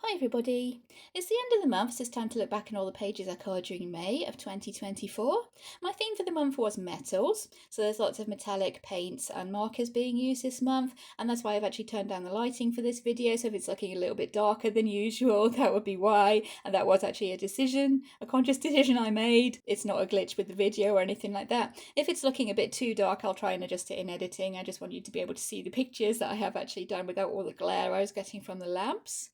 Hi everybody! It's the end of the month, so it's time to look back on all the pages I coloured during May of 2024. My theme for the month was metals, so there's lots of metallic paints and markers being used this month, and that's why I've actually turned down the lighting for this video, so if it's looking a little bit darker than usual, that would be why, and that was actually a conscious decision I made. It's not a glitch with the video or anything like that. If it's looking a bit too dark, I'll try and adjust it in editing. I just want you to be able to see the pictures that I have actually done without all the glare I was getting from the lamps.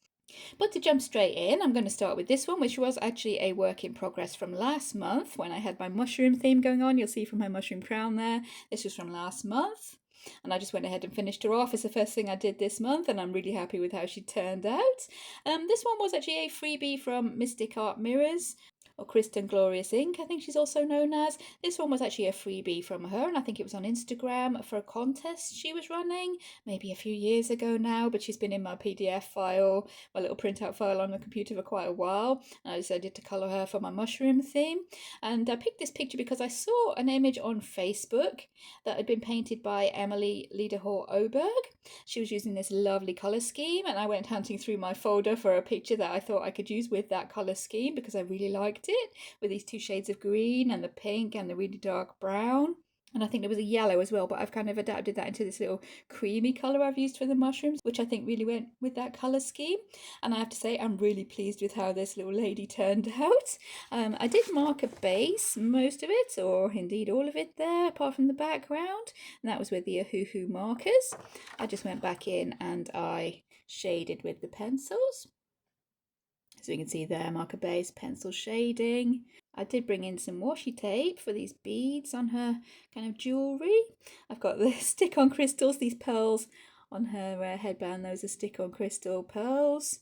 But to jump straight in, I'm going to start with this one, which was actually a work in progress from last month when I had my mushroom theme going on. You'll see from my mushroom crown there. This was from last month. And I just went ahead and finished her off. It's the first thing I did this month, and I'm really happy with how she turned out. This one was actually a freebie from Mystic Art Mirrors, or Kristen Glorious Ink, I think she's also known as. This one was actually a freebie from her, and I think it was on Instagram for a contest she was running, maybe a few years ago now, but she's been in my PDF file, my little printout file on the computer for quite a while, and I decided to colour her for my mushroom theme. And I picked this picture because I saw an image on Facebook that had been painted by Emily Liederhor Oberg. She was using this lovely colour scheme, and I went hunting through my folder for a picture that I thought I could use with that colour scheme because I really liked it, with these two shades of green and the pink and the really dark brown. And I think there was a yellow as well, but I've kind of adapted that into this little creamy colour I've used for the mushrooms, which I think really went with that colour scheme. And I have to say, I'm really pleased with how this little lady turned out. I did mark a base, most of it, or indeed all of it there, apart from the background. And that was with the Ohuhu markers. I just went back in and I shaded with the pencils. So you can see there, marker base, pencil shading. I did bring in some washi tape for these beads on her kind of jewellery. I've got the stick-on crystals, these pearls on her headband. Those are stick-on crystal pearls.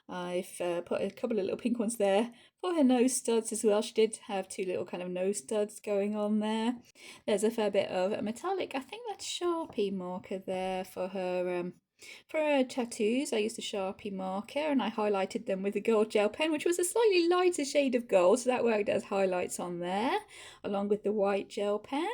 I've put a couple of little pink ones there for her nose studs as well. She did have two little kind of nose studs going on there. There's a fair bit of a metallic, I think that's Sharpie marker there for her tattoos. I used a Sharpie marker and I highlighted them with a gold gel pen, which was a slightly lighter shade of gold, so that worked as highlights on there, along with the white gel pen.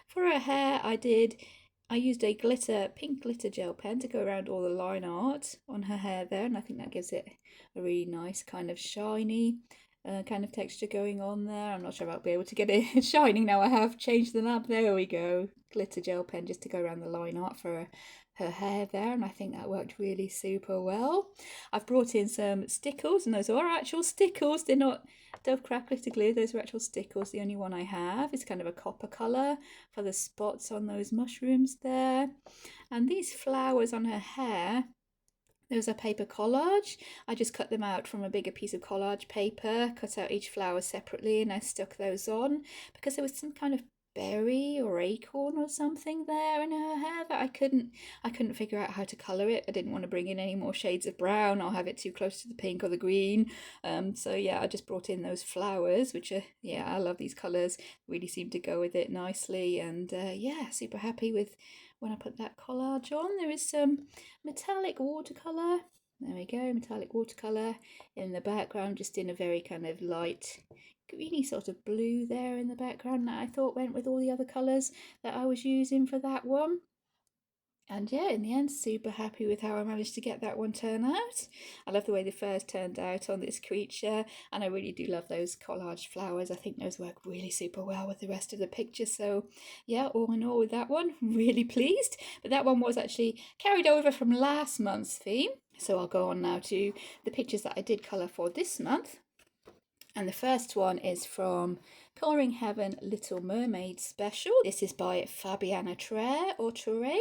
For her hair, I used a pink glitter gel pen to go around all the line art on her hair there, and I think that gives it a really nice kind of shiny kind of texture going on there. I'm not sure I'll be able to get it shining now. I have changed the lamp. There we go. Glitter gel pen just to go around the line art for her hair there, and I think that worked really super well. I've brought in some stickles, and those are actual stickles. They're not Dovecraft glitter glue. Those are actual stickles. The only one I have is kind of a copper colour for the spots on those mushrooms there. And these flowers on her hair, there was a paper collage. I just cut them out from a bigger piece of collage paper, cut out each flower separately, and I stuck those on because there was some kind of berry or acorn or something there in her hair that I couldn't figure out how to colour it. I didn't want to bring in any more shades of brown or have it too close to the pink or the green. So yeah, I just brought in those flowers, which are, yeah, I love these colours. Really seem to go with it nicely, and yeah, super happy with when I put that collage on. There is some metallic watercolour. There we go, metallic watercolour in the background, just in a very kind of light greeny sort of blue there in the background that I thought went with all the other colours that I was using for that one. And yeah, in the end, super happy with how I managed to get that one turn out. I love the way the furs turned out on this creature, and I really do love those collage flowers. I think those work really super well with the rest of the picture. So yeah, all in all with that one, really pleased. But that one was actually carried over from last month's theme. So I'll go on now to the pictures that I did colour for this month. And the first one is from Colouring Heaven Little Mermaid Special. This is by Fabiana Trere or Trere.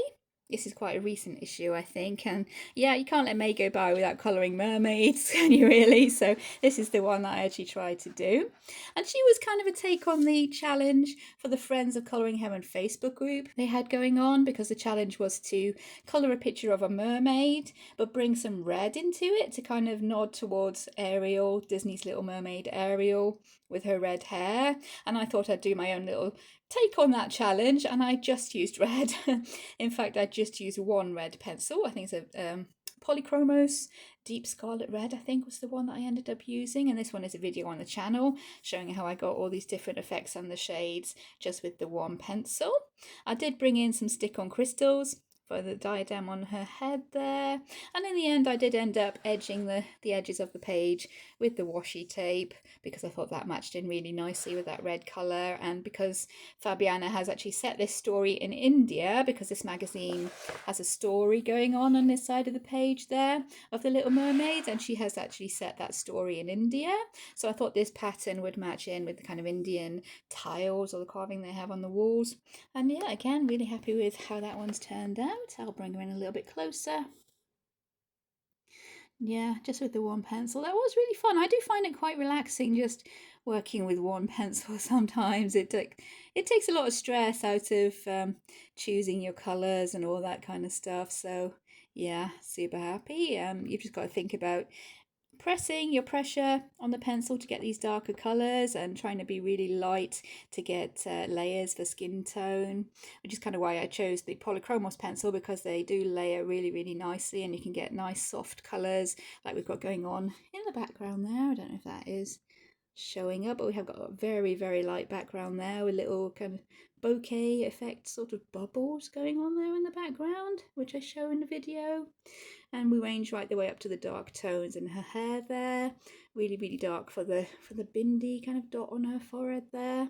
This is quite a recent issue, I think, and yeah, you can't let May go by without colouring mermaids, can you really? So this is the one that I actually tried to do. And she was kind of a take on the challenge for the Friends of Colouring Heaven Facebook group they had going on, because the challenge was to colour a picture of a mermaid, but bring some red into it to kind of nod towards Ariel, Disney's Little Mermaid Ariel, with her red hair. And I thought I'd do my own little take on that challenge, and I just used red. In fact, I just used one red pencil. I think it's a Polychromos Deep Scarlet Red, I think was the one that I ended up using, and this one is a video on the channel showing how I got all these different effects on the shades just with the one pencil. I did bring in some stick-on crystals for the diadem on her head there. And in the end I did end up edging the edges of the page with the washi tape because I thought that matched in really nicely with that red colour, and because Fabiana has actually set this story in India, because this magazine has a story going on this side of the page there of the Little Mermaid, and she has actually set that story in India, so I thought this pattern would match in with the kind of Indian tiles or the carving they have on the walls. And yeah, again, really happy with how that one's turned out. I'll bring her in a little bit closer. Yeah, just with the one pencil. That was really fun. I do find it quite relaxing just working with one pencil sometimes. It takes a lot of stress out of choosing your colours and all that kind of stuff. So yeah, super happy. You've just got to think about pressing your pressure on the pencil to get these darker colours and trying to be really light to get layers for skin tone, which is kind of why I chose the Polychromos pencil, because they do layer really, really nicely and you can get nice soft colours like we've got going on in the background there. I don't know if that is showing up, but we have got a very, very light background there with little kind of bokeh effect sort of bubbles going on there in the background, which I show in the video. And we range right the way up to the dark tones in her hair there, really, really dark for the bindi kind of dot on her forehead there.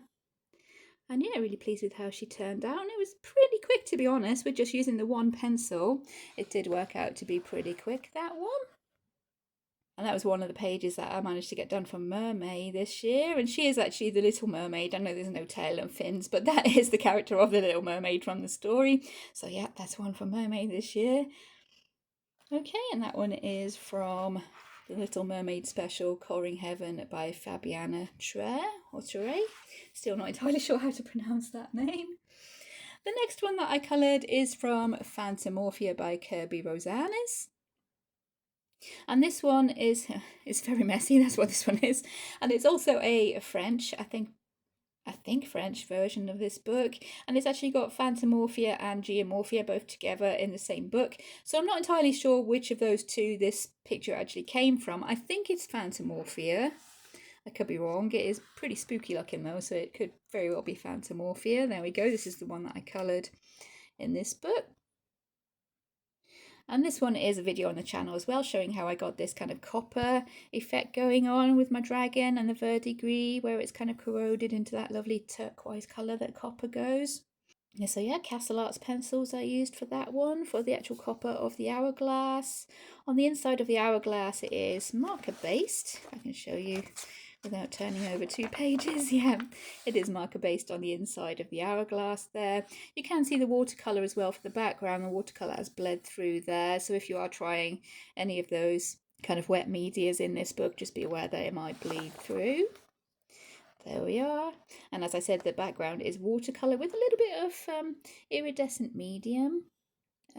And yeah, really pleased with how she turned out. And it was pretty quick, to be honest, with just using the one pencil. It did work out to be pretty quick, that one. And that was one of the pages that I managed to get done for Mermaid this year. And she is actually the Little Mermaid. I know there's no tail and fins, but that is the character of the Little Mermaid from the story. So yeah, that's one for Mermaid this year. Okay, and that one is from the Little Mermaid Special Colouring Heaven by Fabiana Trere, or Trere. Still not entirely sure how to pronounce that name. The next one that I coloured is from Fantomorphia by Kerby Rosanes. And this one is very messy, that's what this one is. And it's also a French, I think French version of this book, and it's actually got Fantomorphia and Geomorphia both together in the same book, so I'm not entirely sure which of those two this picture actually came from. I think it's Fantomorphia, I could be wrong. It is pretty spooky looking though, so it could very well be Fantomorphia. There we go, this is the one that I coloured in this book. And this one is a video on the channel as well, showing how I got this kind of copper effect going on with my dragon and the verdigris, where it's kind of corroded into that lovely turquoise colour that copper goes. Yeah, so yeah, Castle Arts pencils I used for that one, for the actual copper of the hourglass. On the inside of the hourglass it is marker based. I can show you without turning over 2 pages. Yeah, it is marker based on the inside of the hourglass there. You can see the watercolour as well for the background. The watercolour has bled through there, so if you are trying any of those kind of wet medias in this book, just be aware that it might bleed through. There we are. And as I said, the background is watercolour with a little bit of iridescent medium.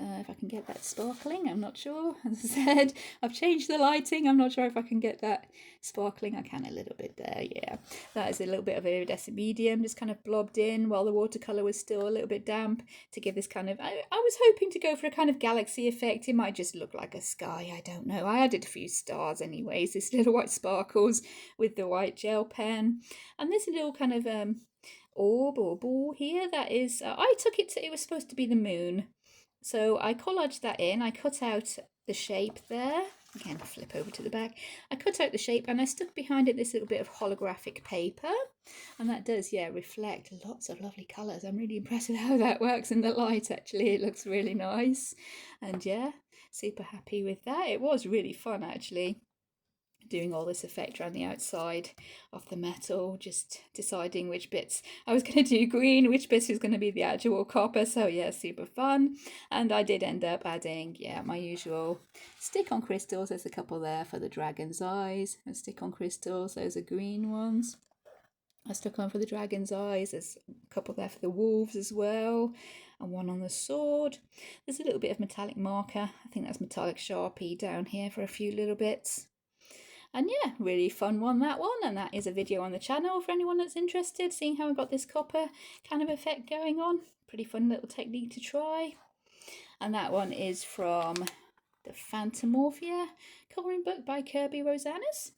If I can get that sparkling, I'm not sure. As I said, I've changed the lighting. I'm not sure if I can get that sparkling. I can a little bit there, yeah. That is a little bit of iridescent medium, just kind of blobbed in while the watercolour was still a little bit damp to give this kind of... I was hoping to go for a kind of galaxy effect. It might just look like a sky, I don't know. I added a few stars anyways, this little white sparkles with the white gel pen. And this little kind of orb or ball here, that is... I took it to... It was supposed to be the moon. So I collaged that in, I cut out the shape there, again flip over to the back, I cut out the shape and I stuck behind it this little bit of holographic paper, and that does, yeah, reflect lots of lovely colours. I'm really impressed with how that works in the light actually, it looks really nice, and yeah, super happy with that. It was really fun actually, doing all this effect around the outside of the metal, just deciding which bits I was going to do green, which bits was going to be the actual copper. So yeah, super fun. And I did end up adding, yeah, my usual stick-on crystals. There's a couple there for the dragon's eyes, and stick-on crystals, those are green ones. I stuck on for the dragon's eyes. There's a couple there for the wolves as well, and one on the sword. There's a little bit of metallic marker, I think that's metallic Sharpie down here for a few little bits. And yeah, really fun one, that one, and that is a video on the channel for anyone that's interested, seeing how I got this copper kind of effect going on. Pretty fun little technique to try. And that one is from the Fantomorphia colouring book by Kerby Rosanes.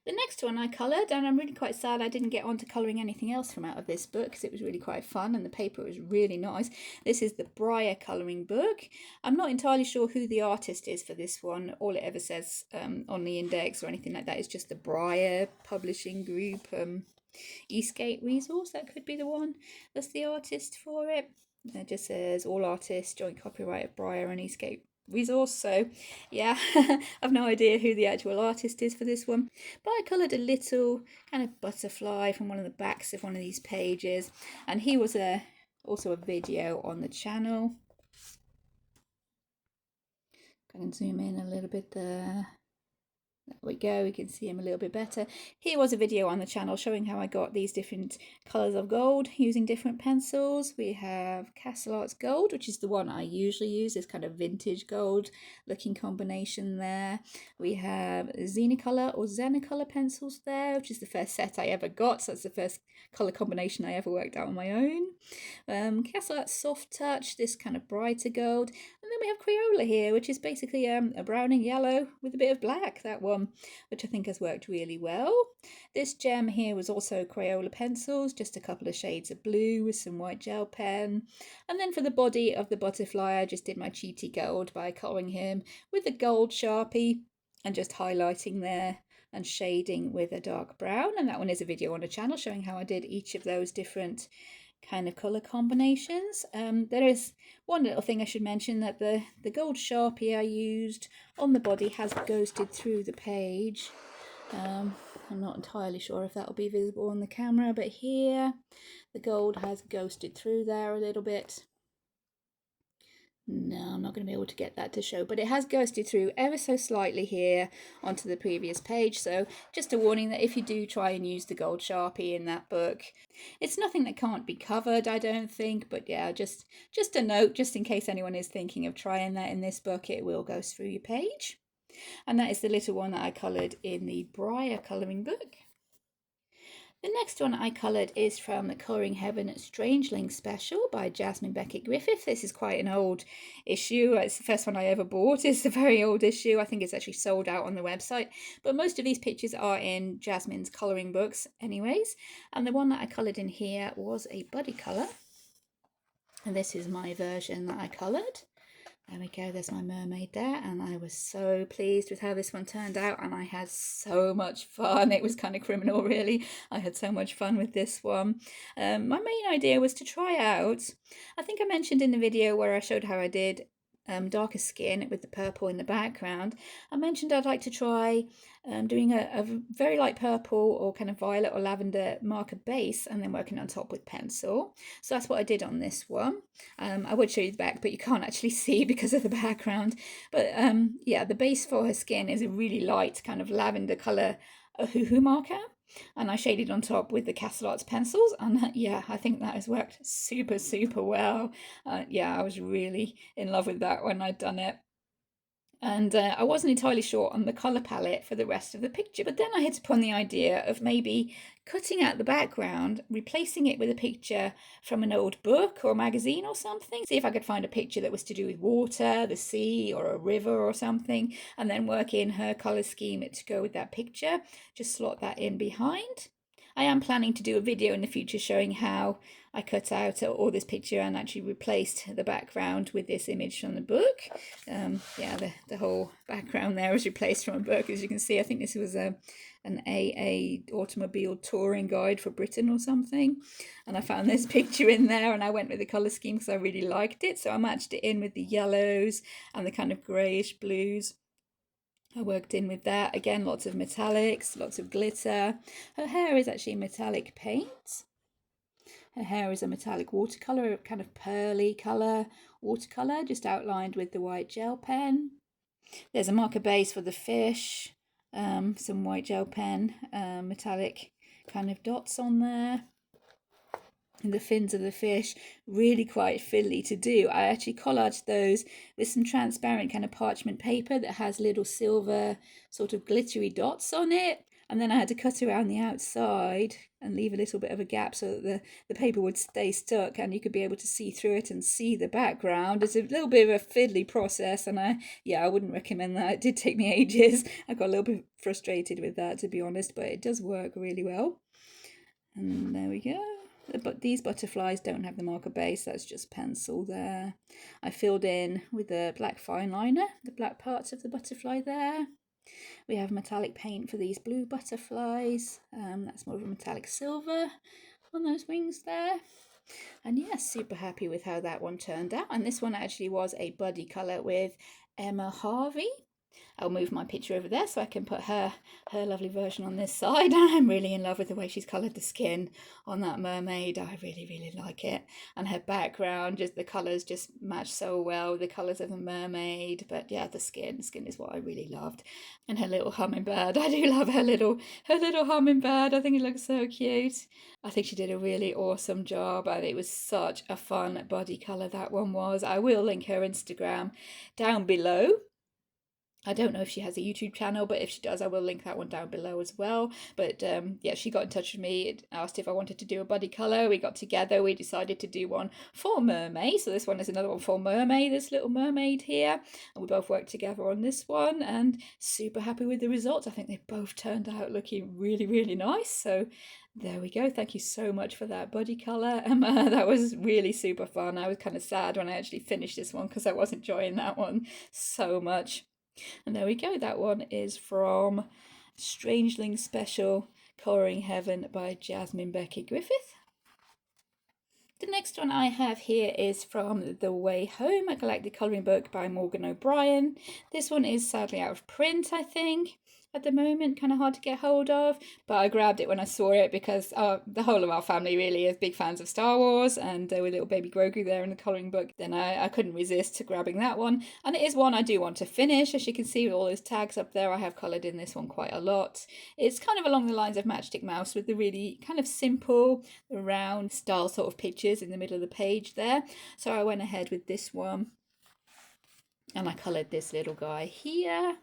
The next one I coloured, and I'm really quite sad I didn't get on to colouring anything else from out of this book because it was really quite fun and the paper was really nice. This is the Briar Colouring book. I'm not entirely sure who the artist is for this one. All it ever says on the index or anything like that is just the Briar Publishing Group, Eastgate Resource. That could be the one that's the artist for it. It just says all artists, joint copyright of Briar and Eastgate Resource. So yeah, I've no idea who the actual artist is for this one, but I coloured a little kind of butterfly from one of the backs of one of these pages, and he was also a video on the channel. I can zoom in a little bit there. There we go, we can see him a little bit better. Here was a video on the channel showing how I got these different colours of gold using different pencils. We have Castle Arts Gold, which is the one I usually use, this kind of vintage gold looking combination there. We have Xenicolor or Xenicolor pencils there, which is the first set I ever got, so that's the first colour combination I ever worked out on my own. Castle Arts Soft Touch, this kind of brighter gold. And then we have Crayola here, which is basically a brown and yellow with a bit of black, that one, which I think has worked really well. This gem here was also Crayola pencils, just a couple of shades of blue with some white gel pen. And then for the body of the butterfly, I just did my cheaty gold by colouring him with a gold Sharpie and just highlighting there and shading with a dark brown. And that one is a video on the channel showing how I did each of those different kind of colour combinations. There is one little thing I should mention, that the gold Sharpie I used on the body has ghosted through the page. I'm not entirely sure if that will be visible on the camera, but here the gold has ghosted through there a little bit. No, I'm not going to be able to get that to show, but it has ghosted through ever so slightly here onto the previous page. So just a warning that if you do try and use the gold Sharpie in that book, it's nothing that can't be covered, I don't think. But yeah, just a note, just in case anyone is thinking of trying that in this book, it will go through your page. And that is the little one that I coloured in the Briar Colouring book. The next one I coloured is from the Colouring Heaven Strangeling special by Jasmine Becket-Griffith. This is quite an old issue. It's the first one I ever bought. It's a very old issue. I think it's actually sold out on the website. But most of these pictures are in Jasmine's colouring books anyways. And the one that I coloured in here was a buddy colour. And this is my version that I coloured. There we go, there's my mermaid there, and I was so pleased with how this one turned out, and I had so much fun. It was kind of criminal, really. I had so much fun with this one. My main idea was to try out, I think I mentioned in the video where I showed how I did darker skin with the purple in the background, I mentioned I'd like to try doing a very light purple or kind of violet or lavender marker base and then working on top with pencil. So that's what I did on this one. I would show you the back, but you can't actually see because of the background. But yeah, the base for her skin is a really light kind of lavender colour hoo-hoo marker. And I shaded on top with the Castle Arts pencils, and yeah, I think that has worked super well. Yeah, I was really in love with that when I'd done it. And I wasn't entirely sure on the colour palette for the rest of the picture, but then I hit upon the idea of maybe cutting out the background, replacing it with a picture from an old book or magazine or something. See if I could find a picture that was to do with water, the sea, or a river or something, and then work in her colour scheme to go with that picture. Just slot that in behind. I am planning to do a video in the future showing how I cut out all this picture and actually replaced the background with this image from the book. Yeah, the whole background there was replaced from a book. As you can see, I think this was an AA automobile touring guide for Britain or something. And I found this picture in there and I went with the colour scheme because I really liked it. So I matched it in with the yellows and the kind of greyish blues. I worked in with that. Again, lots of metallics, lots of glitter. Her hair is actually metallic paint. Her hair is a metallic watercolour, kind of pearly colour watercolour, just outlined with the white gel pen. There's a marker base for the fish, some white gel pen, metallic kind of dots on there. And the fins of the fish, really quite fiddly to do. I actually collaged those with some transparent kind of parchment paper that has little silver sort of glittery dots on it. And then I had to cut around the outside and leave a little bit of a gap so that the paper would stay stuck and you could be able to see through it and see the background. It's a little bit of a fiddly process, and I wouldn't recommend that. It did take me ages. I got a little bit frustrated with that, to be honest, but it does work really well. And there we go. But these butterflies don't have the marker base, that's just pencil there. I filled in with the black fine liner, the black parts of the butterfly there. We have metallic paint for these blue butterflies. That's more of a metallic silver on those wings there. And yeah, super happy with how that one turned out. And this one actually was a buddy colour with Emma Harvey. I'll move my picture over there so I can put her lovely version on this side. I'm really in love with the way she's coloured the skin on that mermaid. I really, really like it. And her background, just the colours just match so well with the colours of the mermaid. But yeah, the skin is what I really loved. And her little hummingbird. I do love her little hummingbird. I think it looks so cute. I think she did a really awesome job, and it was such a fun body colour that one was. I will link her Instagram down below. I don't know if she has a YouTube channel, but if she does, I will link that one down below as well. But yeah, she got in touch with me, asked if I wanted to do a body colour. We got together, we decided to do one for Mermaid. So this one is another one for Mermaid, this little mermaid here. And we both worked together on this one, and super happy with the results. I think they both turned out looking really, really nice. So there we go. Thank you so much for that body colour, Emma. That was really super fun. I was kind of sad when I actually finished this one because I was enjoying that one so much. And there we go, that one is from Strangeling Special Colouring Heaven by Jasmine Becket-Griffith. The next one I have here is from The Way Home, a galactic colouring book by Morgan O'Brien. This one is sadly out of print, I think, at the moment, kind of hard to get hold of, but I grabbed it when I saw it because the whole of our family really is big fans of Star Wars, and with little baby Grogu there in the colouring book, then I couldn't resist grabbing that one. And it is one I do want to finish. As you can see with all those tags up there, I have coloured in this one quite a lot. It's kind of along the lines of Matchstick Mouse with the really kind of simple, round style sort of pictures in the middle of the page there. So I went ahead with this one, and I coloured this little guy here.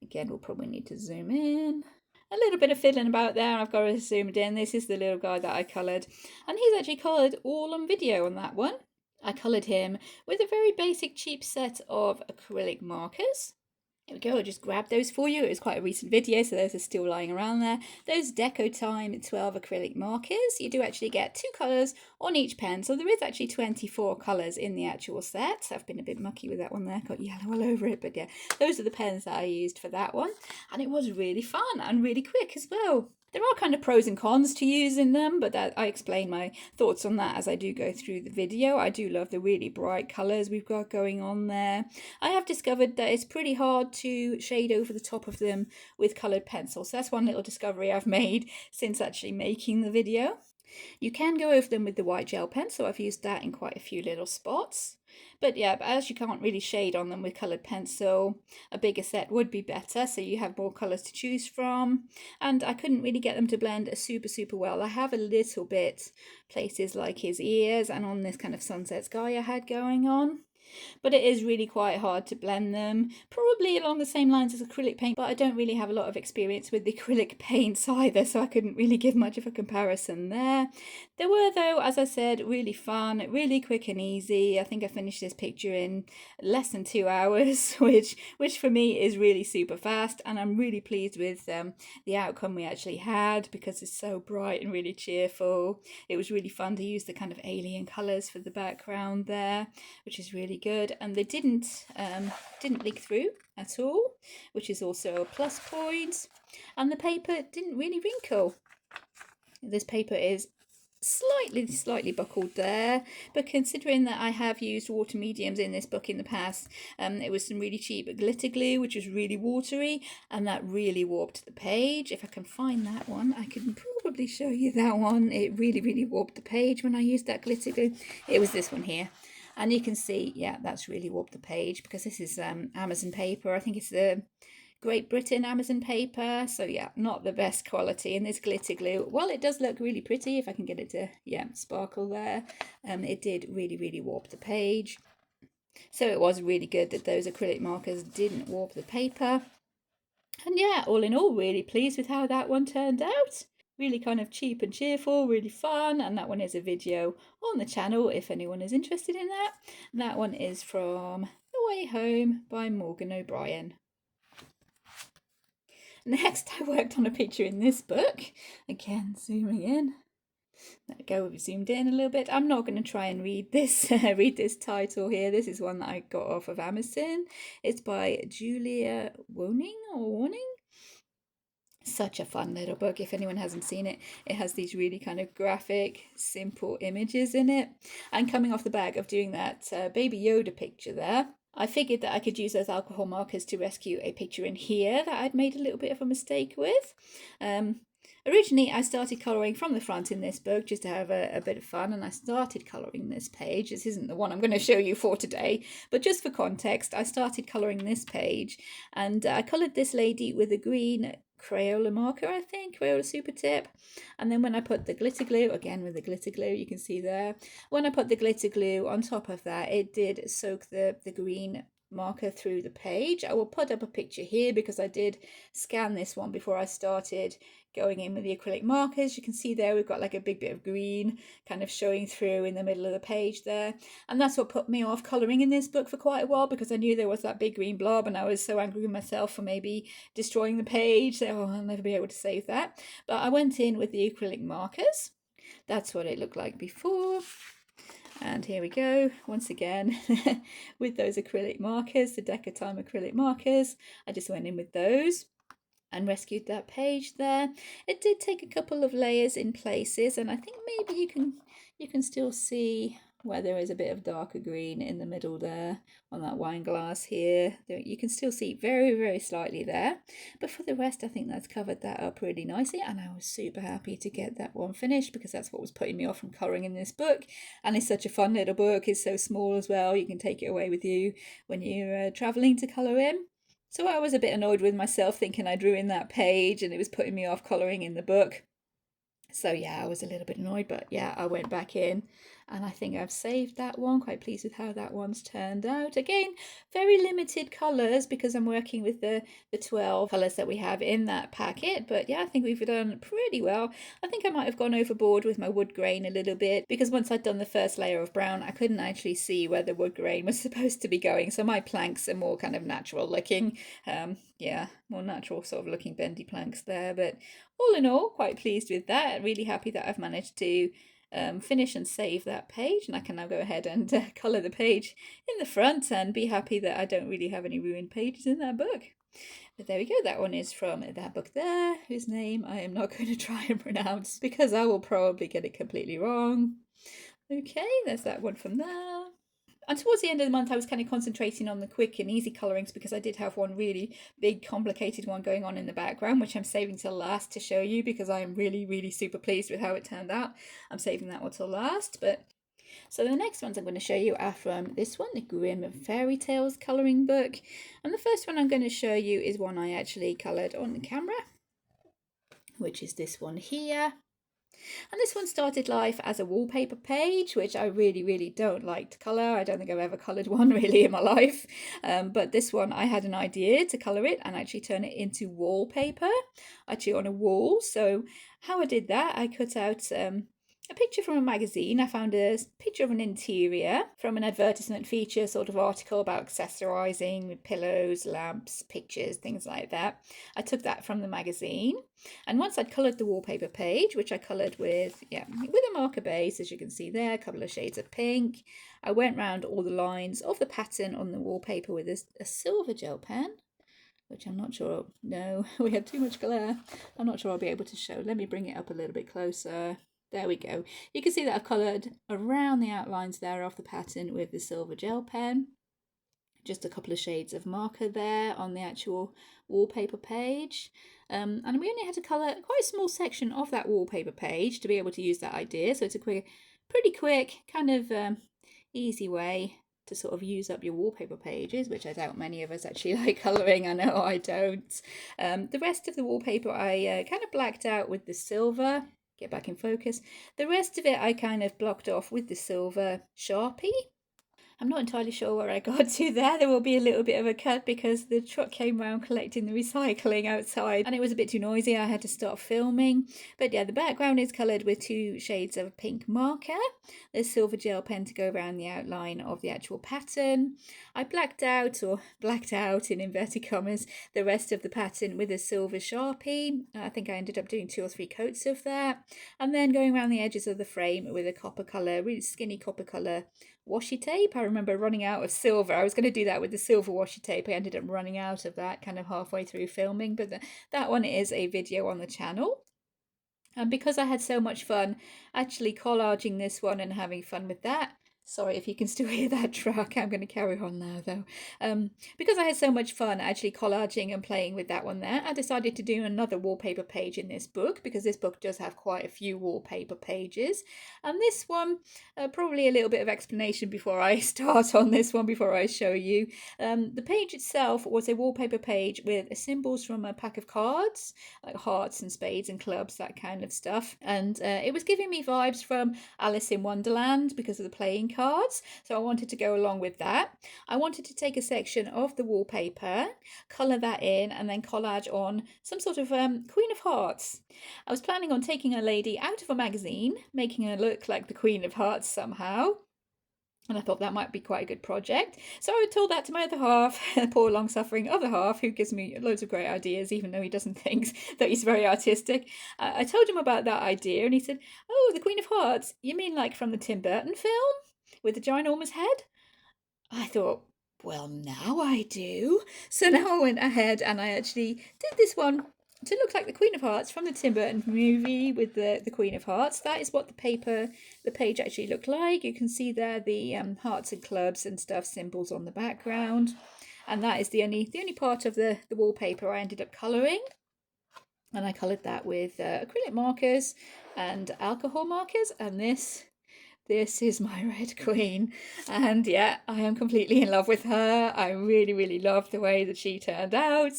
Again, we'll probably need to zoom in. A little bit of fiddling about there, and I've got it zoomed in. This is the little guy that I coloured, and he's actually coloured all on video on that one. I coloured him with a very basic cheap set of acrylic markers. There we go, I'll just grab those for you. It was quite a recent video, so those are still lying around there. Those Deco Time 12 acrylic markers. You do actually get 2 colours on each pen, so there is actually 24 colours in the actual set. I've been a bit mucky with that one there, got yellow all over it, but yeah, those are the pens that I used for that one. And it was really fun and really quick as well. There are kind of pros and cons to using them, but I explain my thoughts on that as I do go through the video. I do love the really bright colours we've got going on there. I have discovered that it's pretty hard to shade over the top of them with coloured pencils. So that's one little discovery I've made since actually making the video. You can go over them with the white gel pen, so I've used that in quite a few little spots. But yeah, but as you can't really shade on them with coloured pencil, a bigger set would be better, so you have more colours to choose from. And I couldn't really get them to blend super well. I have a little bit places like his ears and on this kind of sunset sky I had going on. But it is really quite hard to blend them, probably along the same lines as acrylic paint, but I don't really have a lot of experience with the acrylic paints either, so I couldn't really give much of a comparison there. They were, though, as I said, really fun, really quick and easy. I think I finished this picture in less than 2 hours, which for me is really super fast, and I'm really pleased with the outcome we actually had because it's so bright and really cheerful. It was really fun to use the kind of alien colours for the background there, which is really good, and they didn't leak through at all, which is also a plus point, and the paper didn't really wrinkle. This paper is slightly buckled there, but considering that I have used water mediums in this book in the past, it was some really cheap glitter glue which was really watery, and that really warped the page. If I can find that one, I can probably show you that one. It really warped the page when I used that glitter glue. It was this one here. And you can see, yeah, that's really warped the page because this is Amazon paper. I think it's the Great Britain Amazon paper. So yeah, not the best quality. And this glitter glue, well, it does look really pretty if I can get it to, yeah, sparkle there. It did really warp the page. So it was really good that those acrylic markers didn't warp the paper. And yeah, all in all, really pleased with how that one turned out. Really kind of cheap and cheerful, really fun. And that one is a video on the channel if anyone is interested in that. And that one is from The Way Home by Morgan O'Brien. Next, I worked on a picture in this book. Again, zooming in. There we go, we've zoomed in a little bit. I'm not going to try and read this read this title here. This is one that I got off of Amazon. It's by Julia Warning. Such a fun little book. If anyone hasn't seen it, it has these really kind of graphic, simple images in it. And coming off the back of doing that Baby Yoda picture there, I figured that I could use those alcohol markers to rescue a picture in here that I'd made a little bit of a mistake with. Originally, I started colouring from the front in this book just to have a bit of fun, and I started colouring this page. This isn't the one I'm going to show you for today, but just for context, I started colouring this page, and I coloured this lady with a green Crayola marker, I think, Crayola Super Tip. And then when I put the glitter glue, again with the glitter glue, you can see there, when I put the glitter glue on top of that, it did soak the green marker through the page. I will put up a picture here because I did scan this one before I started going in with the acrylic markers. You can see there we've got like a big bit of green kind of showing through in the middle of the page there, and that's what put me off colouring in this book for quite a while, because I knew there was that big green blob and I was so angry with myself for maybe destroying the page. So I'll never be able to save that. But I went in with the acrylic markers. That's what it looked like before. And here we go, once again, with those acrylic markers, the Dikke Time acrylic markers. I just went in with those and rescued that page there. It did take a couple of layers in places, and I think maybe you can still see where there is a bit of darker green in the middle there on that wine glass here. You can still see very, very slightly there. But for the rest, I think that's covered that up really nicely, and I was super happy to get that one finished because that's what was putting me off from colouring in this book. And it's such a fun little book. It's so small as well. You can take it away with you when you're travelling to colour in. So I was a bit annoyed with myself thinking I drew in that page and it was putting me off colouring in the book. So yeah, I was a little bit annoyed, but yeah, I went back in and I think I've saved that one. Quite pleased with how that one's turned out. Again, very limited colours because I'm working with the 12 colours that we have in that packet. But yeah, I think we've done pretty well. I think I might have gone overboard with my wood grain a little bit because once I'd done the first layer of brown, I couldn't actually see where the wood grain was supposed to be going. So my planks are more kind of natural looking. Yeah, more natural sort of looking bendy planks there. But all in all, quite pleased with that. Really happy that I've managed to finish and save that page, and I can now go ahead and colour the page in the front and be happy that I don't really have any ruined pages in that book. But there we go, that one is from that book there, whose name I am not going to try and pronounce because I will probably get it completely wrong. Okay, there's that one from there. And towards the end of the month, I was kind of concentrating on the quick and easy colourings because I did have one really big, complicated one going on in the background, which I'm saving till last to show you because I am really, really super pleased with how it turned out. I'm saving that one till last. But so the next ones I'm going to show you are from this one, the Grimm Fairy Tales colouring book. And the first one I'm going to show you is one I actually coloured on the camera, which is this one here. And this one started life as a wallpaper page, which I really, really don't like to colour. I don't think I've ever coloured one really in my life. But this one, I had an idea to colour it and actually turn it into wallpaper, actually on a wall. So how I did that, I cut out a picture from a magazine. I found a picture of an interior from an advertisement feature sort of article about accessorising with pillows, lamps, pictures, things like that. I took that from the magazine, and once I'd coloured the wallpaper page, which I coloured with a marker base, as you can see there, a couple of shades of pink, I went round all the lines of the pattern on the wallpaper with a silver gel pen, which I'm not sure, no, we had too much glare. I'm not sure I'll be able to show. Let me bring it up a little bit closer. There we go. You can see that I've coloured around the outlines there of the pattern with the silver gel pen. Just a couple of shades of marker there on the actual wallpaper page. And we only had to colour quite a small section of that wallpaper page to be able to use that idea. So it's a pretty quick, kind of easy way to sort of use up your wallpaper pages, which I doubt many of us actually like colouring. I know I don't. The rest of the wallpaper I kind of blacked out with the silver. Get back in focus. The rest of it I kind of blocked off with the silver Sharpie. I'm not entirely sure where I got to there. There will be a little bit of a cut because the truck came round collecting the recycling outside and it was a bit too noisy. I had to stop filming. But yeah, the background is coloured with 2 shades of pink marker. There's silver gel pen to go around the outline of the actual pattern. I blacked out in inverted commas the rest of the pattern with a silver Sharpie. I think I ended up doing 2 or 3 coats of that. And then going around the edges of the frame with a copper colour, really skinny copper colour washi tape. I remember running out of silver. I was going to do that with the silver washi tape. I ended up running out of that kind of halfway through filming, but that one is a video on the channel. And because I had so much fun actually collaging this one and having fun with that, sorry if you can still hear that truck, I'm going to carry on now though. Because I had so much fun actually collaging and playing with that one there, I decided to do another wallpaper page in this book, because this book does have quite a few wallpaper pages. And this one, probably a little bit of explanation before I start on this one, before I show you. The page itself was a wallpaper page with symbols from a pack of cards, like hearts and spades and clubs, that kind of stuff. And it was giving me vibes from Alice in Wonderland because of the playing cards, so I wanted to go along with that. I wanted to take a section of the wallpaper, colour that in, and then collage on some sort of Queen of Hearts. I was planning on taking a lady out of a magazine, making her look like the Queen of Hearts somehow. And I thought that might be quite a good project. So I told that to my other half, the poor long-suffering other half, who gives me loads of great ideas, even though he doesn't think that he's very artistic. I told him about that idea, and he said, "Oh, the Queen of Hearts, you mean like from the Tim Burton film? With the ginormous head?" I thought, well, now I do. So now I went ahead and I actually did this one to look like the Queen of Hearts from the Tim Burton movie with the Queen of Hearts. That is what the page actually looked like. You can see there the hearts and clubs and stuff, symbols on the background. And that is the only part of the wallpaper I ended up colouring. And I coloured that with acrylic markers and alcohol markers. And this is my Red Queen, and yeah, I am completely in love with her. I really, really love the way that she turned out.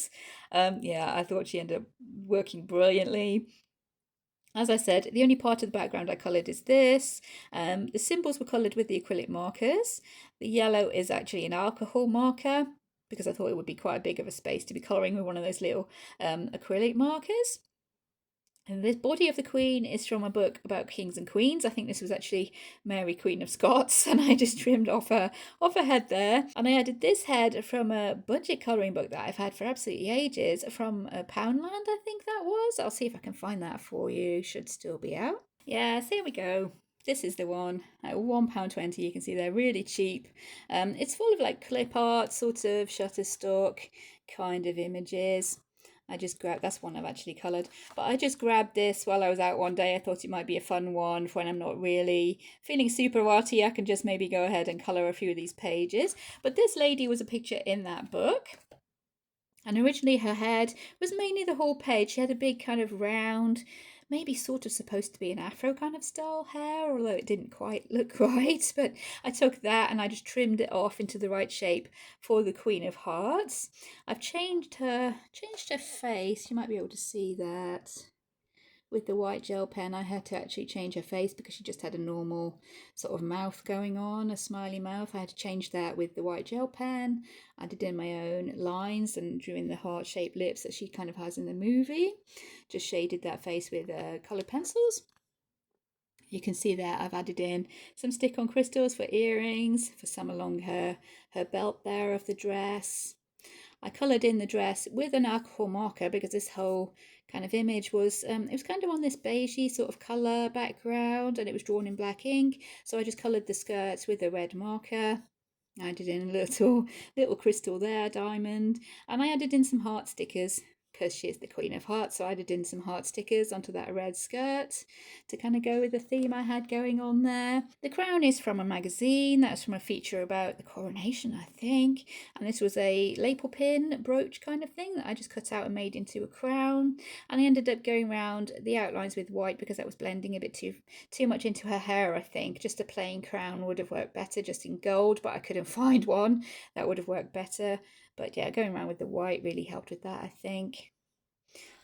Yeah, I thought she ended up working brilliantly. As I said, the only part of the background I coloured is this. The symbols were coloured with the acrylic markers. The yellow is actually an alcohol marker, because I thought it would be quite big of a space to be colouring with one of those little acrylic markers. And the body of the Queen is from a book about kings and queens. I think this was actually Mary, Queen of Scots, and I just trimmed off her head there. And I added this head from a budget colouring book that I've had for absolutely ages, from Poundland, I think that was. I'll see if I can find that for you. Should still be out. Yes, here we go. This is the one at £1.20. You can see they're really cheap. It's full of like clip art, sort of Shutterstock kind of images. I just grabbed, that's one I've actually coloured, but I just grabbed this while I was out one day. I thought it might be a fun one for when I'm not really feeling super arty. I can just maybe go ahead and colour a few of these pages. But this lady was a picture in that book. And originally her head was mainly the whole page. She had a big kind of round, maybe sort of supposed to be an afro kind of style hair, although it didn't quite look right. But I took that and I just trimmed it off into the right shape for the Queen of Hearts. I've changed her face. You might be able to see that. With the white gel pen, I had to actually change her face because she just had a normal sort of mouth going on, a smiley mouth. I had to change that with the white gel pen. I did in my own lines and drew in the heart-shaped lips that she kind of has in the movie. Just shaded that face with coloured pencils. You can see there I've added in some stick-on crystals for earrings, for some along her belt there of the dress. I coloured in the dress with an alcohol marker because this whole kind of image was, it was kind of on this beigey sort of colour background and it was drawn in black ink. So I just coloured the skirts with a red marker. I added in a little crystal there, diamond, and I added in some heart stickers because she is the Queen of Hearts. So I added in some heart stickers onto that red skirt to kind of go with the theme I had going on there. The crown is from a magazine. That's from a feature about the coronation, I think. And this was a lapel pin brooch kind of thing that I just cut out and made into a crown. And I ended up going around the outlines with white because that was blending a bit too much into her hair, I think. Just a plain crown would have worked better just in gold, but I couldn't find one that would have worked better. But yeah, going around with the white really helped with that, I think.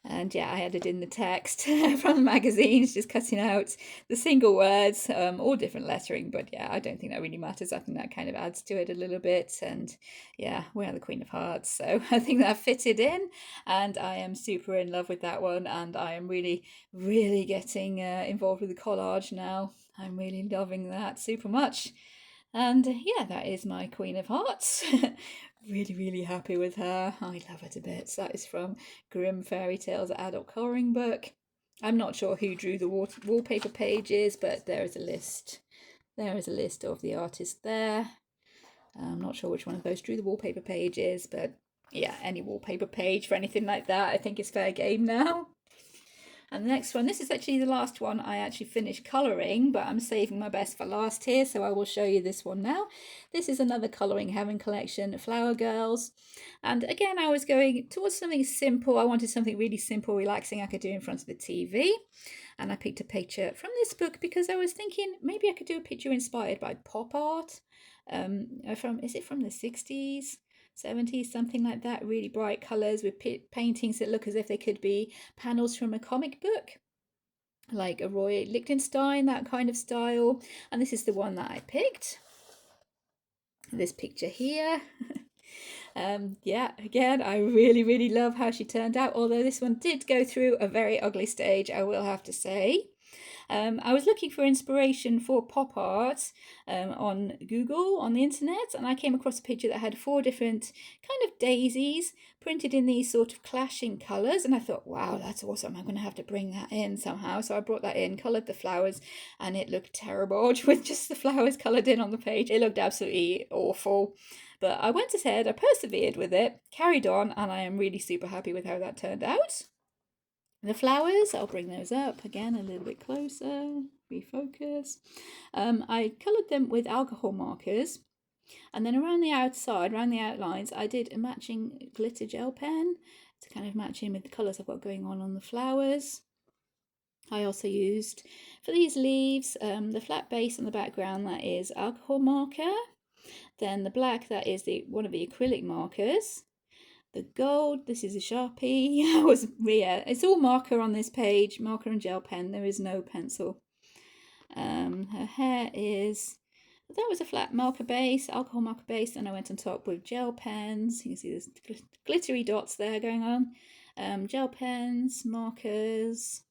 And yeah, I added in the text from the magazines, just cutting out the single words, all different lettering. But yeah, I don't think that really matters. I think that kind of adds to it a little bit. And yeah, we are the Queen of Hearts. So I think that fitted in. And I am super in love with that one. And I am really, really getting involved with the collage now. I'm really loving that super much. And yeah, that is my Queen of Hearts. Really, really happy with her. I love her to bits. That is from Grimm Fairy Tales adult colouring book. I'm not sure who drew the wallpaper pages, but there is a list. There is a list of the artists there. I'm not sure which one of those drew the wallpaper pages, but yeah, any wallpaper page for anything like that, I think is fair game now. And the next one, this is actually the last one I actually finished colouring, but I'm saving my best for last here, so I will show you this one now. This is another Colouring Heaven collection, Flower Girls. And again, I was going towards something simple. I wanted something really simple, relaxing I could do in front of the TV. And I picked a picture from this book because I was thinking maybe I could do a picture inspired by pop art. Is it from the 60s? 70s, something like that. Really bright colours with paintings that look as if they could be panels from a comic book, like a Roy Lichtenstein, that kind of style. And this is the one that I picked. This picture here. Yeah, again, I really, really love how she turned out, although this one did go through a very ugly stage, I will have to say. I was looking for inspiration for pop art on Google, on the internet, and I came across a picture that had 4 different kind of daisies printed in these sort of clashing colours, and I thought, wow, that's awesome, I'm going to have to bring that in somehow. So I brought that in, coloured the flowers, and it looked terrible with just the flowers coloured in on the page. It looked absolutely awful. But I went ahead, I persevered with it, carried on, and I am really super happy with how that turned out. The flowers, I'll bring those up again a little bit closer, refocus. I coloured them with alcohol markers, and then around the outside, around the outlines, I did a matching glitter gel pen to kind of match in with the colours I've got going on the flowers. I also used, for these leaves, the flat base on the background, that is alcohol marker. Then the black, that is one of the acrylic markers. The gold, this is a Sharpie. It's all marker on this page, marker and gel pen. There is no pencil. Her hair that was a flat marker base, alcohol marker base, and I went on top with gel pens. You can see there's glittery dots there going on. Gel pens, markers.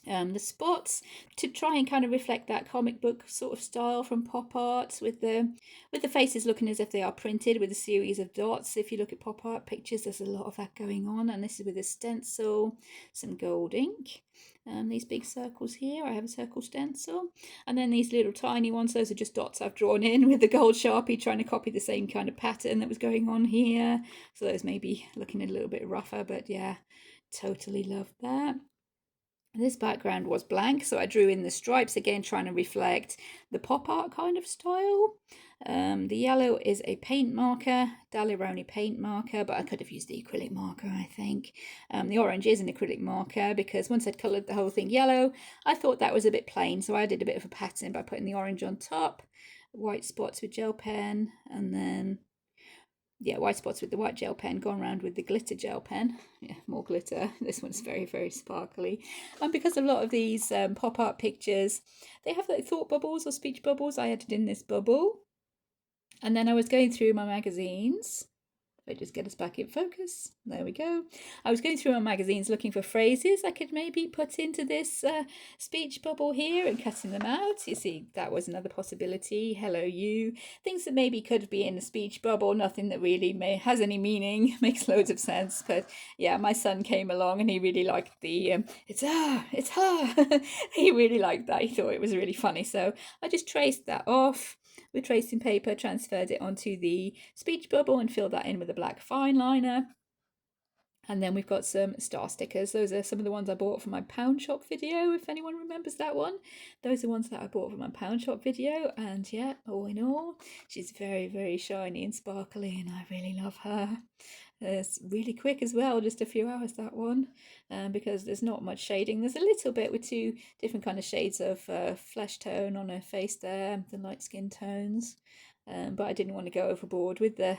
The spots to try and kind of reflect that comic book sort of style from pop art, with the faces looking as if they are printed with a series of dots. If you look at pop art pictures, there's a lot of that going on, and this is with a stencil, some gold ink. These big circles here, I have a circle stencil, and then these little tiny ones, those are just dots I've drawn in with the gold Sharpie, trying to copy the same kind of pattern that was going on here. So those may be looking a little bit rougher, but yeah, totally love that. This background was blank, so I drew in the stripes again, trying to reflect the pop art kind of style. The yellow is a paint marker, Daleroni paint marker, but I could have used the acrylic marker, I think. The orange is an acrylic marker because once I'd coloured the whole thing yellow, I thought that was a bit plain, so I did a bit of a pattern by putting the orange on top, white spots with gel pen, and then white spots with the white gel pen, gone around with the glitter gel pen. Yeah, more glitter. This one's very, very sparkly. And because a lot of these pop art pictures, they have like thought bubbles or speech bubbles, I added in this bubble. And then I was going through my magazines. If I just get us back in focus, there we go. I was going through my magazines looking for phrases I could maybe put into this speech bubble here and cutting them out. You see, that was another possibility. Hello, you. Things that maybe could be in the speech bubble, nothing that really has any meaning, makes loads of sense. But yeah, my son came along and he really liked the, it's her. He really liked that. He thought it was really funny. So I just traced that off with tracing paper, transferred it onto the speech bubble and filled that in with a black fine liner. And then we've got some star stickers. Those are some of the ones I bought for my pound shop video, if anyone remembers that one. Those are ones that I bought for my pound shop video. And yeah, all in all, she's very, very shiny and sparkly, and I really love her. It's really quick as well, just a few hours, that one, because there's not much shading. There's a little bit with 2 different kind of shades of flesh tone on her face there, the light skin tones. but I didn't want to go overboard with the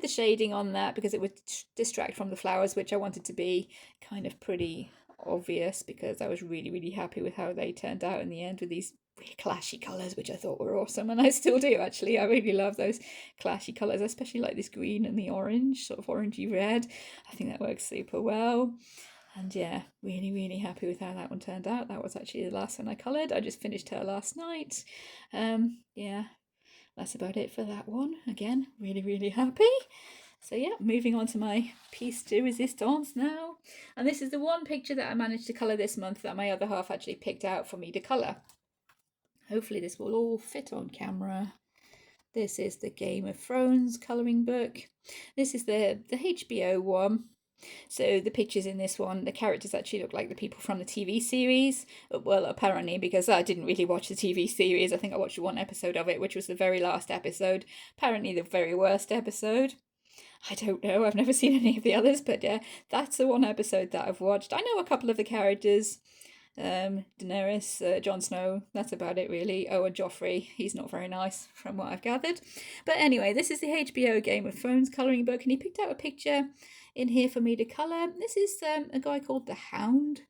shading on that because it would distract from the flowers, which I wanted to be kind of pretty obvious, because I was really, really happy with how they turned out in the end with these really clashy colours, which I thought were awesome, and I still do actually. I really love those clashy colours, especially like this green and the orange, sort of orangey red. I think that works super well. And yeah, really, really happy with how that one turned out. That was actually the last one I coloured. I just finished her last night. Yeah, that's about it for that one. Again, really, really happy. So yeah, moving on to my piece de resistance now. And this is the one picture that I managed to colour this month that my other half actually picked out for me to colour. Hopefully this will all fit on camera. This is the Game of Thrones colouring book. This is the HBO one. So the pictures in this one, the characters actually look like the people from the TV series. Well, apparently, because I didn't really watch the TV series. I think I watched one episode of it, which was the very last episode. Apparently the very worst episode. I don't know, I've never seen any of the others, but yeah, that's the one episode that I've watched. I know a couple of the characters. Daenerys, Jon Snow, that's about it really. Oh, and Joffrey, he's not very nice from what I've gathered. But anyway, this is the HBO Game of Thrones colouring book, and he picked out a picture in here for me to colour. This is a guy called the Hound.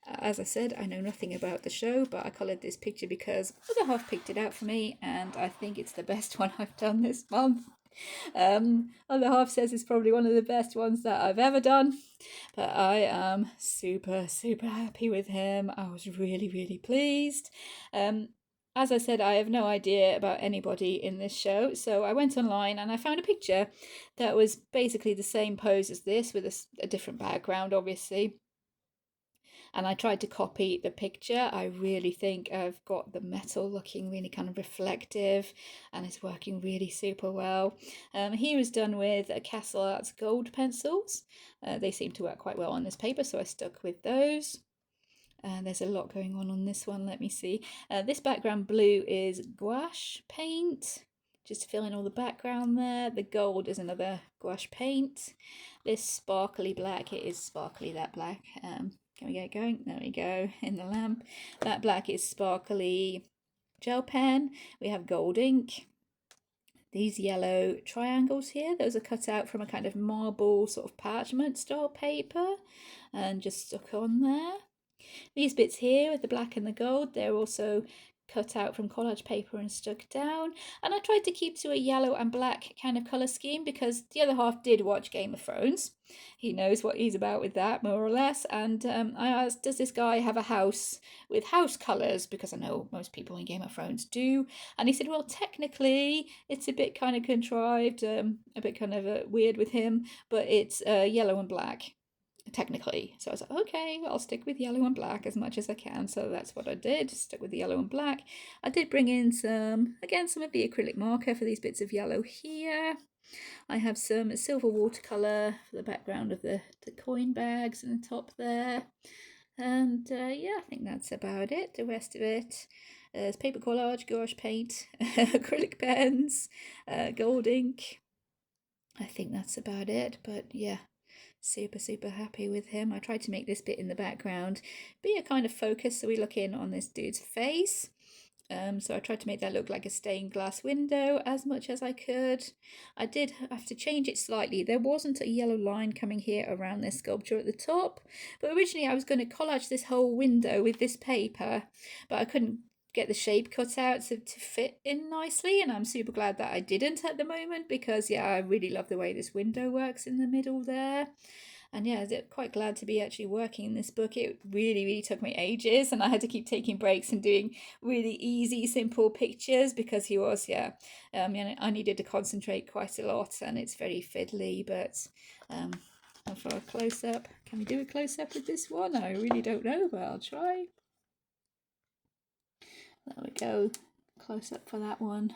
As I said, I know nothing about the show, but I coloured this picture because other half picked it out for me, and I think it's the best one I've done this month. Other half says it's probably one of the best ones that I've ever done, but I am super, super happy with him. I was really, really pleased. As I said, I have no idea about anybody in this show, so I went online and I found a picture that was basically the same pose as this, with a different background, obviously. And I tried to copy the picture. I really think I've got the metal looking really kind of reflective, and it's working really super well. He was done with Castle Arts gold pencils. They seem to work quite well on this paper, so I stuck with those. There's a lot going on this one. Let me see. This background blue is gouache paint, just to fill in all the background there. The gold is another gouache paint. This sparkly black, it is sparkly, that black. Can we get it going? There we go, in the lamp. That black is sparkly gel pen. We have gold ink. These yellow triangles here, those are cut out from a kind of marble sort of parchment style paper and just stuck on there. These bits here with the black and the gold, they're also cut out from collage paper and stuck down. And I tried to keep to a yellow and black kind of colour scheme because the other half did watch Game of Thrones. He knows what he's about with that, more or less. And I asked, does this guy have a house with house colours? Because I know most people in Game of Thrones do. And he said, well, technically, it's a bit kind of contrived, a bit kind of weird with him, but it's yellow and black. Technically. So I was like, okay, I'll stick with yellow and black as much as I can. So that's what I did, stuck with the yellow and black. I did bring in some of the acrylic marker for these bits of yellow here. I have some silver watercolour for the background of the coin bags in the top there. And yeah, I think that's about it. The rest of it is paper collage, gouache paint, acrylic pens, gold ink. I think that's about it, but yeah, super, super happy with him. I tried to make this bit in the background be a kind of focus so we look in on this dude's face. So I tried to make that look like a stained glass window as much as I could. I did have to change it slightly. There wasn't a yellow line coming here around this sculpture at the top, but originally I was going to collage this whole window with this paper, but I couldn't get the shape cut out to fit in nicely, and I'm super glad that I didn't at the moment because yeah, I really love the way this window works in the middle there. And yeah, I'm quite glad to be actually working in this book. It really, really took me ages, and I had to keep taking breaks and doing really easy, simple pictures because he was, I needed to concentrate quite a lot, and it's very fiddly, but for a close-up, can we do a close-up with this one? I really don't know, but I'll try. There we go, close up for that one.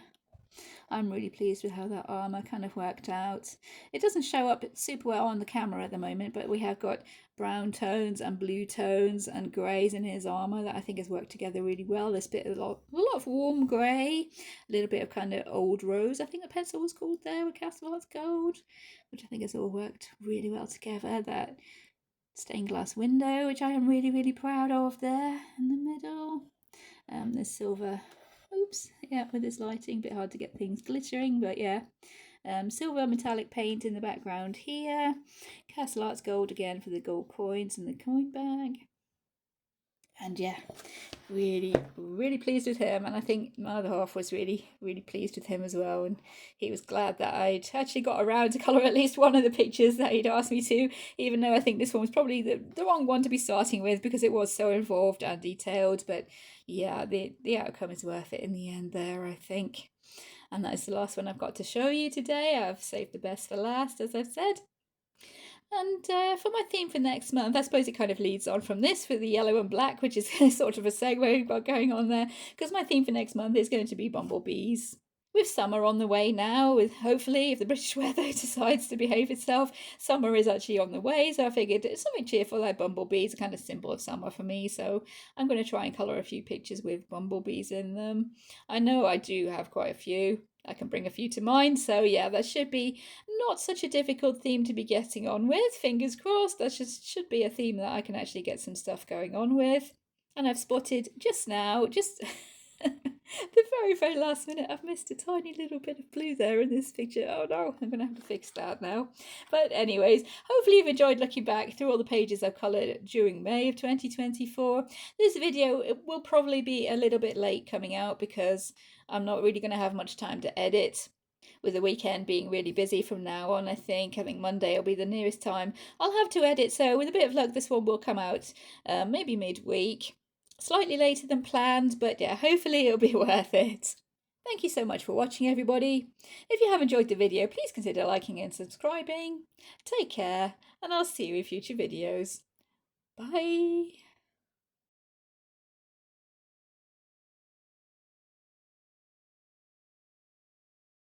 I'm really pleased with how that armour kind of worked out. It doesn't show up super well on the camera at the moment, but we have got brown tones and blue tones and greys in his armour that I think has worked together really well. There's a lot of warm grey, a little bit of kind of old rose, I think the pencil was called there, with Castle Arts Gold, which I think has all worked really well together. That stained glass window, which I am really, really proud of there in the middle. There's silver Oops, yeah, with this lighting, a bit hard to get things glittering, but yeah. Silver metallic paint in the background here. Castle Arts Gold again for the gold coins and the coin bag. And yeah, really pleased with him, and I think my other half was really pleased with him as well, and he was glad that I'd actually got around to colour at least one of the pictures that he'd asked me to, even though I think this one was probably the wrong one to be starting with because it was so involved and detailed. But yeah, the outcome is worth it in the end there, I think. And that is the last one I've got to show you today. I've saved the best for last, as I've said. And for my theme for next month, I suppose it kind of leads on from this for the yellow and black, which is sort of a segue we've got going on there, because my theme for next month is going to be bumblebees. With summer on the way now, with hopefully, if the British weather decides to behave itself, summer is actually on the way, so I figured it's something cheerful like bumblebees, a kind of symbol of summer for me, so I'm going to try and colour a few pictures with bumblebees in them. I know I do have quite a few. I can bring a few to mind, so yeah, that should be not such a difficult theme to be getting on with. Fingers crossed, that should be a theme that I can actually get some stuff going on with. And I've spotted just now, just the very last minute, I've missed a tiny little bit of blue there in this picture. Oh no, I'm going to have to fix that now. But anyways, hopefully you've enjoyed looking back through all the pages I've coloured during May of 2024. This video will probably be a little bit late coming out because I'm not really going to have much time to edit, with the weekend being really busy from now on. I think Monday will be the nearest time I'll have to edit, so with a bit of luck this one will come out maybe midweek, slightly later than planned, but yeah, hopefully it'll be worth it. Thank you so much for watching, everybody. If you have enjoyed the video, please consider liking and subscribing. Take care, and I'll see you in future videos. Bye.